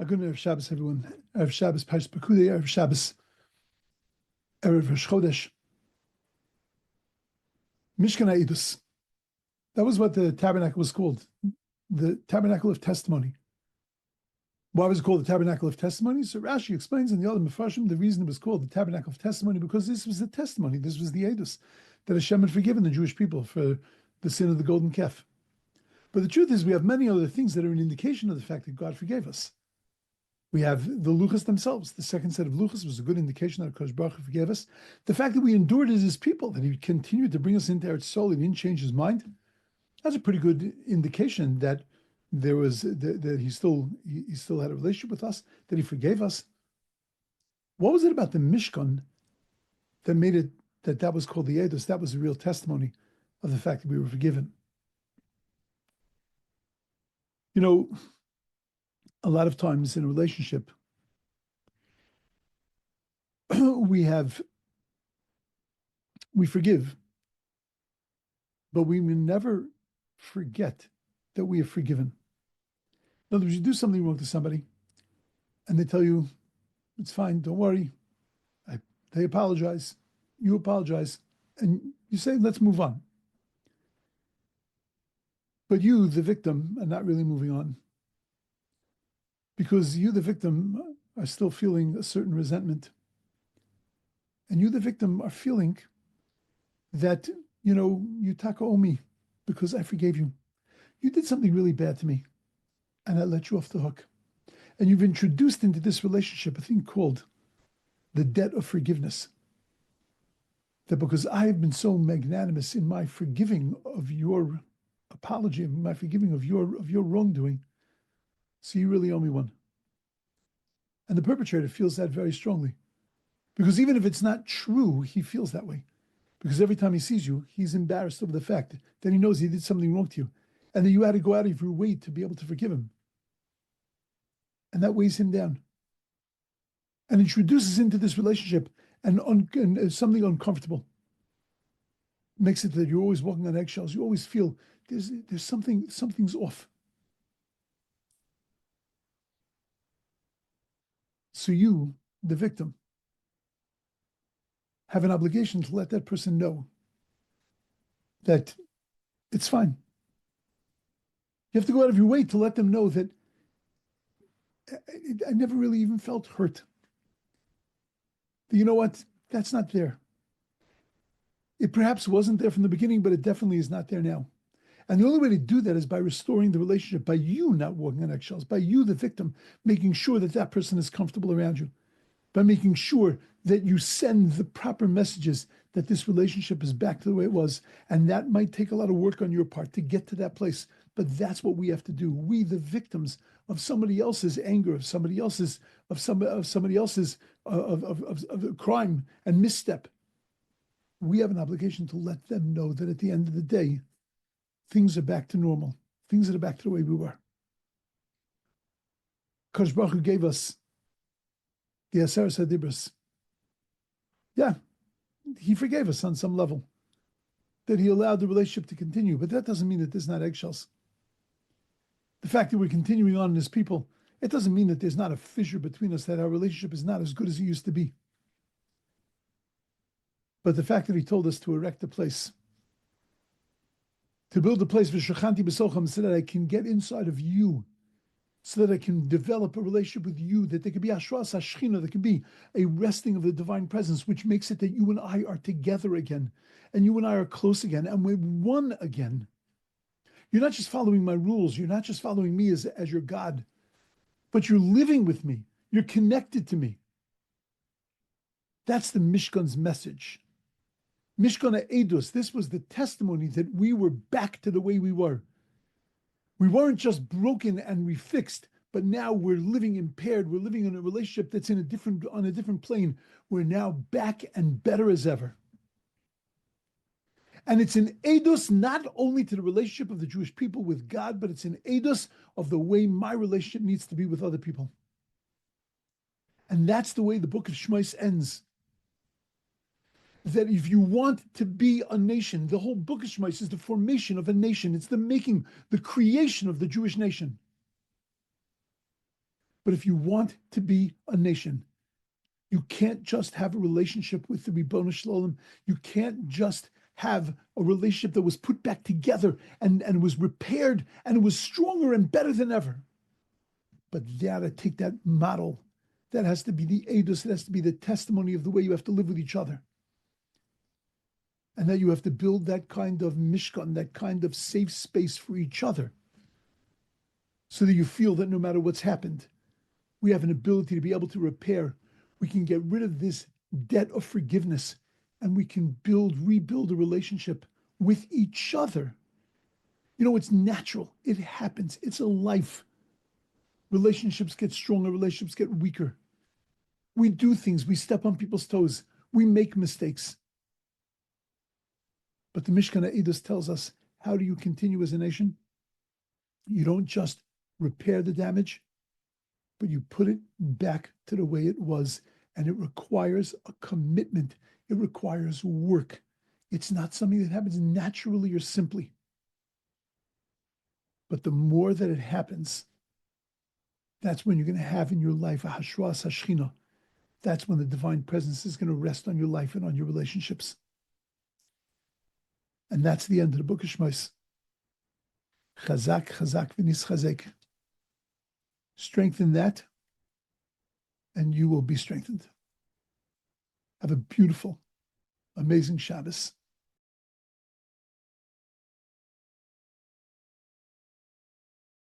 Good Erev Shabbos, everyone. Erev Shabbos, Parshas Pekudei, Erev Shabbos, Erev Rosh Chodesh. Mishkan Ha'edus. That was what the tabernacle was called. The Tabernacle of Testimony. Why was it called the Tabernacle of Testimony? So Rashi explains in the other Mefarshim the reason it was called the Tabernacle of Testimony, because this was the testimony, this was the Edus, that Hashem had forgiven the Jewish people for the sin of the golden calf. But the truth is, we have many other things that are an indication of the fact that God forgave us. We have the luchos themselves. The second set of luchos was a good indication that Kodesh Baruch Hu forgave us. The fact that we endured as his people, that he continued to bring us into Eretz Yisrael, he didn't change his mind, that's a pretty good indication that there was that he still had a relationship with us, that he forgave us. What was it about the Mishkan that made it that was called the Eidos? That was a real testimony of the fact that we were forgiven. You know, a lot of times in a relationship, we forgive, but we will never forget that we are forgiven. In other words, you do something wrong to somebody, and they tell you, it's fine, don't worry. They apologize, you apologize, and you say, let's move on. But you, the victim, are not really moving on. Because you, the victim, are still feeling a certain resentment. And you, the victim, are feeling that, you taka owe me because I forgave you. You did something really bad to me, and I let you off the hook. And you've introduced into this relationship a thing called the debt of forgiveness. That because I have been so magnanimous in my forgiving of your apology, my forgiving of your wrongdoing, so you really owe me one. And the perpetrator feels that very strongly. Because even if it's not true, he feels that way. Because every time he sees you, he's embarrassed over the fact that he knows he did something wrong to you. And that you had to go out of your way to be able to forgive him. And that weighs him down. And introduces into this relationship and something uncomfortable. Makes it that you're always walking on eggshells. You always feel there's something's off. So you, the victim, have an obligation to let that person know that it's fine. You have to go out of your way to let them know that I never really even felt hurt. You know what? That's not there. It perhaps wasn't there from the beginning, but it definitely is not there now. And the only way to do that is by restoring the relationship, by you not walking on eggshells, by you, the victim, making sure that that person is comfortable around you, by making sure that you send the proper messages that this relationship is back to the way it was. And that might take a lot of work on your part to get to that place. But that's what we have to do. We, the victims of somebody else's anger, of somebody else's crime and misstep, we have an obligation to let them know that at the end of the day, things are back to normal. Things are back to the way we were. Kodesh Baruch Hu gave us the Aseret HaDibros. Yeah, he forgave us on some level. That he allowed the relationship to continue. But that doesn't mean that there's not eggshells. The fact that we're continuing on as people, it doesn't mean that there's not a fissure between us, that our relationship is not as good as it used to be. But the fact that he told us to erect a place, to build a place for Shechanti B'Solcham, so that I can get inside of you, so that I can develop a relationship with you, that there could be Ashras HaShechina, there could be a resting of the divine presence, which makes it that you and I are together again, and you and I are close again, and we're one again. You're not just following my rules, you're not just following me as your God, but you're living with me, you're connected to me. That's the Mishkan's message. Mishkan Ha'edus, this was the testimony that we were back to the way we were. We weren't just broken and refixed, but now we're living impaired. We're living in a relationship that's on a different plane. We're now back and better as ever. And it's an edus not only to the relationship of the Jewish people with God, but it's an edus of the way my relationship needs to be with other people. And that's the way the book of Shmos ends. That if you want to be a nation, the whole book of Shmos is the formation of a nation. It's the creation of the Jewish nation. But if you want to be a nation, you can't just have a relationship with the Ribono Shalom. You can't just have a relationship that was put back together and was repaired and was stronger and better than ever. But you got to take that model. That has to be the edus. It has to be the testimony of the way you have to live with each other. And that you have to build that kind of Mishkan, that kind of safe space for each other. So that you feel that no matter what's happened, we have an ability to be able to repair. We can get rid of this debt of forgiveness and we can rebuild a relationship with each other. You know, it's natural. It happens. It's a life. Relationships get stronger. Relationships get weaker. We do things. We step on people's toes. We make mistakes. But the Mishkan Edus tells us, how do you continue as a nation? You don't just repair the damage, but you put it back to the way it was. And it requires a commitment. It requires work. It's not something that happens naturally or simply. But the more that it happens, that's when you're going to have in your life a hashras hashchina. That's when the divine presence is going to rest on your life and on your relationships. And that's the end of the book of Shmos. Chazak, chazak, v'nis chazek. Strengthen that, and you will be strengthened. Have a beautiful, amazing Shabbos.